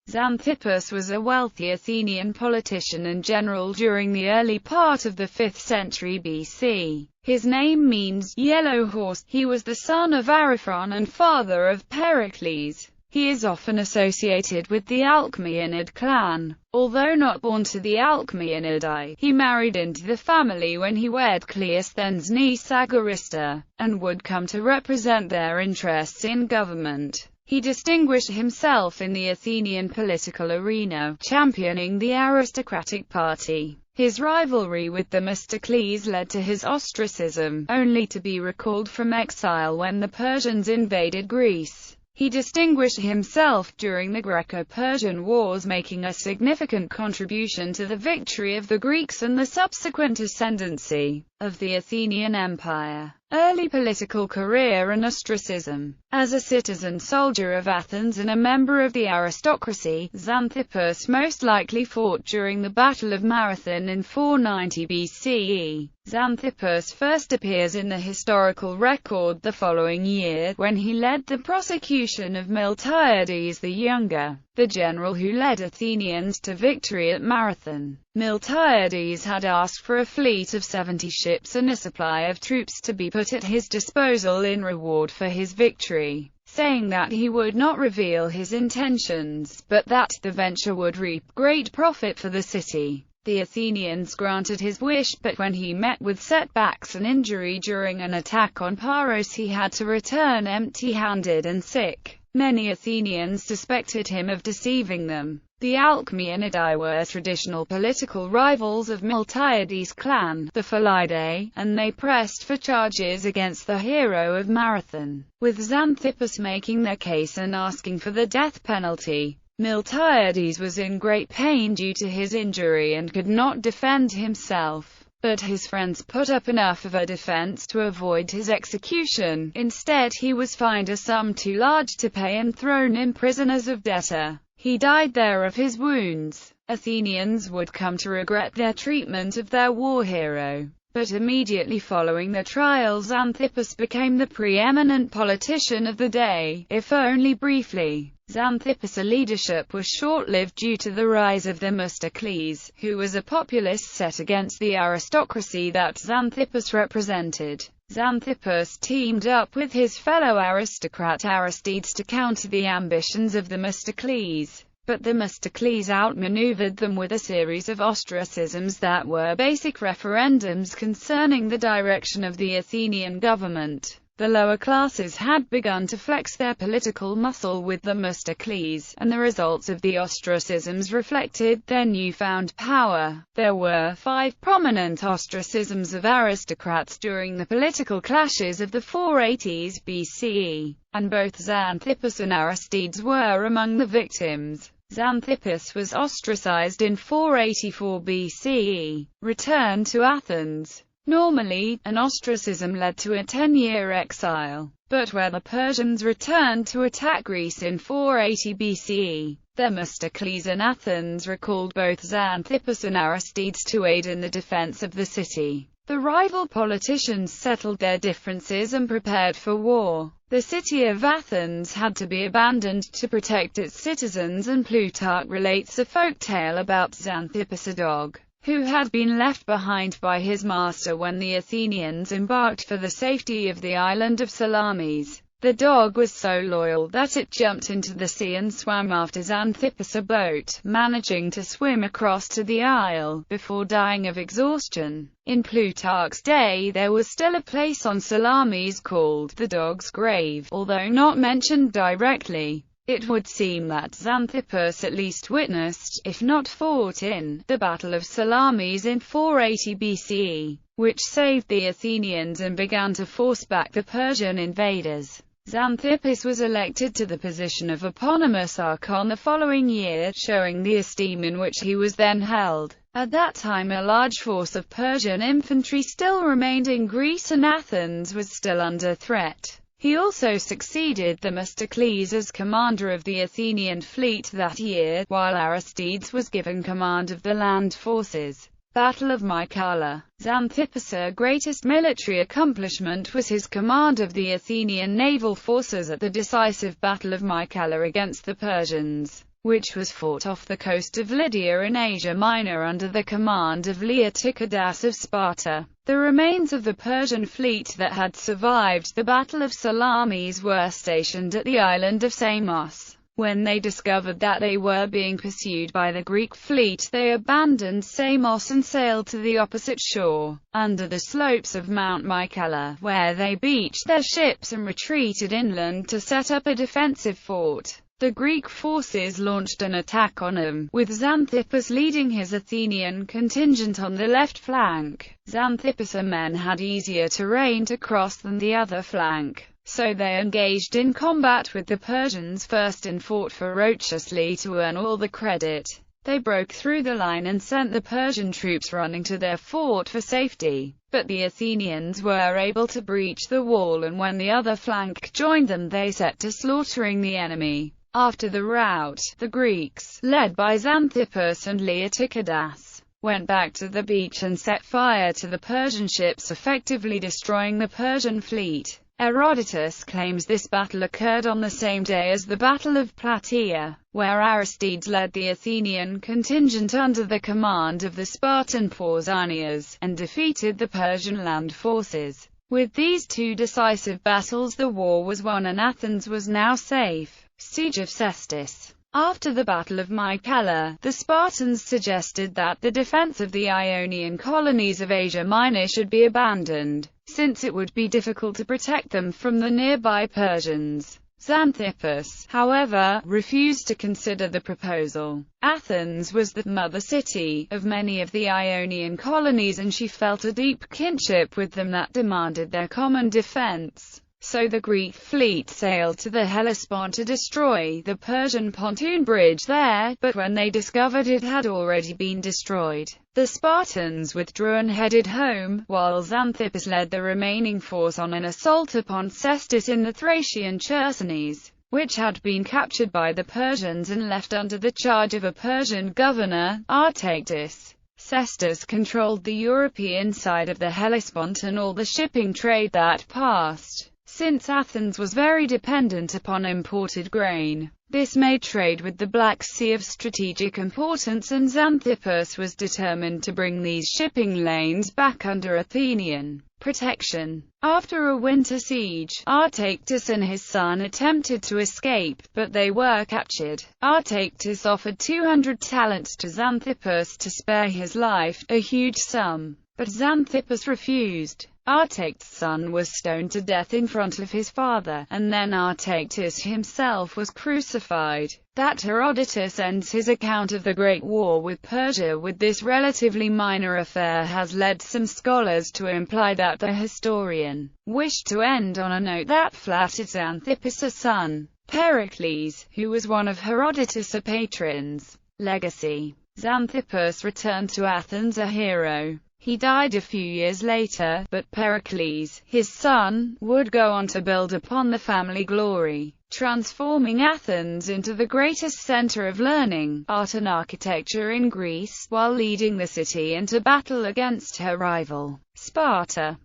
Xanthippus was a wealthy Athenian politician and general during the early part of the 5th century BC. His name means yellow horse. He was the son of Ariphron and father of Pericles. He is often associated with the Alcmaeonid clan. Although not born to the Alcmaeonidae, he married into the family when he wed Cleisthenes' niece Agarista, and would come to represent their interests in government. He distinguished himself in the Athenian political arena, championing the aristocratic party. His rivalry with Themistocles led to his ostracism, only to be recalled from exile when the Persians invaded Greece. He distinguished himself during the Greco-Persian Wars, making a significant contribution to the victory of the Greeks and the subsequent ascendancy of the Athenian Empire. Early political career and ostracism. As a citizen soldier of Athens and a member of the aristocracy, Xanthippus most likely fought during the Battle of Marathon in 490 BCE. Xanthippus first appears in the historical record the following year, when he led the prosecution of Miltiades the Younger, the general who led Athenians to victory at Marathon. Miltiades had asked for a fleet of 70 ships and a supply of troops to be put at his disposal in reward for his victory, saying that he would not reveal his intentions, but that the venture would reap great profit for the city. The Athenians granted his wish, but when he met with setbacks and injury during an attack on Paros, he had to return empty-handed and sick. Many Athenians suspected him of deceiving them. The Alcmaeonidae were traditional political rivals of Miltiades' clan, the Pholidae, and they pressed for charges against the hero of Marathon, with Xanthippus making their case and asking for the death penalty. Miltiades was in great pain due to his injury and could not defend himself, but his friends put up enough of a defense to avoid his execution. Instead, he was fined a sum too large to pay and thrown in prison as a debtor. He died there of his wounds. Athenians would come to regret their treatment of their war hero. But immediately following the trial, Xanthippus became the preeminent politician of the day, if only briefly. Xanthippus' leadership was short-lived due to the rise of Themistocles, who was a populist set against the aristocracy that Xanthippus represented. Xanthippus teamed up with his fellow aristocrat Aristides to counter the ambitions of Themistocles, but Themistocles outmaneuvered them with a series of ostracisms that were basic referendums concerning the direction of the Athenian government. The lower classes had begun to flex their political muscle with Themistocles, and the results of the ostracisms reflected their newfound power. There were 5 prominent ostracisms of aristocrats during the political clashes of the 480s BCE, and both Xanthippus and Aristides were among the victims. Xanthippus was ostracized in 484 BCE. Return to Athens. Normally, an ostracism led to a 10-year exile, but when the Persians returned to attack Greece in 480 BCE, Themistocles in Athens recalled both Xanthippus and Aristides to aid in the defense of the city. The rival politicians settled their differences and prepared for war. The city of Athens had to be abandoned to protect its citizens, and Plutarch relates a folk tale about Xanthippus, a dog who had been left behind by his master when the Athenians embarked for the safety of the island of Salamis. The dog was so loyal that it jumped into the sea and swam after Xanthippus a boat, managing to swim across to the isle, before dying of exhaustion. In Plutarch's day there was still a place on Salamis called the Dog's Grave, although not mentioned directly. It would seem that Xanthippus at least witnessed, if not fought in, the Battle of Salamis in 480 BCE, which saved the Athenians and began to force back the Persian invaders. Xanthippus was elected to the position of eponymous archon the following year, showing the esteem in which he was then held. At that time a large force of Persian infantry still remained in Greece and Athens was still under threat. He also succeeded Themistocles as commander of the Athenian fleet that year, while Aristides was given command of the land forces. Battle of Mycale. Xanthippus' greatest military accomplishment was his command of the Athenian naval forces at the decisive Battle of Mycale against the Persians, which was fought off the coast of Lydia in Asia Minor under the command of Leotychidas of Sparta. The remains of the Persian fleet that had survived the Battle of Salamis were stationed at the island of Samos. When they discovered that they were being pursued by the Greek fleet, they abandoned Samos and sailed to the opposite shore, under the slopes of Mount Mycale, where they beached their ships and retreated inland to set up a defensive fort. The Greek forces launched an attack on them, with Xanthippus leading his Athenian contingent on the left flank. Xanthippus' men had easier terrain to cross than the other flank, so they engaged in combat with the Persians first and fought ferociously to earn all the credit. They broke through the line and sent the Persian troops running to their fort for safety. But the Athenians were able to breach the wall, and when the other flank joined them, they set to slaughtering the enemy. After the rout, the Greeks, led by Xanthippus and Leotychidas, went back to the beach and set fire to the Persian ships, effectively destroying the Persian fleet. Herodotus claims this battle occurred on the same day as the Battle of Plataea, where Aristides led the Athenian contingent under the command of the Spartan Pausanias, and defeated the Persian land forces. With these two decisive battles, the war was won and Athens was now safe. Siege of Cestus. After the Battle of Mycale, the Spartans suggested that the defense of the Ionian colonies of Asia Minor should be abandoned, since it would be difficult to protect them from the nearby Persians. Xanthippus, however, refused to consider the proposal. Athens was the mother city of many of the Ionian colonies, and she felt a deep kinship with them that demanded their common defense. So the Greek fleet sailed to the Hellespont to destroy the Persian pontoon bridge there, but when they discovered it had already been destroyed, the Spartans withdrew and headed home, while Xanthippus led the remaining force on an assault upon Cestus in the Thracian Chersonese, which had been captured by the Persians and left under the charge of a Persian governor, Artactus. Cestus controlled the European side of the Hellespont and all the shipping trade that passed. Since Athens was very dependent upon imported grain, this made trade with the Black Sea of strategic importance, and Xanthippus was determined to bring these shipping lanes back under Athenian protection. After a winter siege, Artactus and his son attempted to escape, but they were captured. Artactus offered 200 talents to Xanthippus to spare his life, a huge sum, but Xanthippus refused. Artactus' son was stoned to death in front of his father, and then Artactus himself was crucified. That Herodotus ends his account of the Great War with Persia with this relatively minor affair has led some scholars to imply that the historian wished to end on a note that flattered Xanthippus' son, Pericles, who was one of Herodotus' patrons. Legacy. Xanthippus returned to Athens a hero. He died a few years later, but Pericles, his son, would go on to build upon the family glory, transforming Athens into the greatest center of learning, art and architecture in Greece, while leading the city into battle against her rival, Sparta.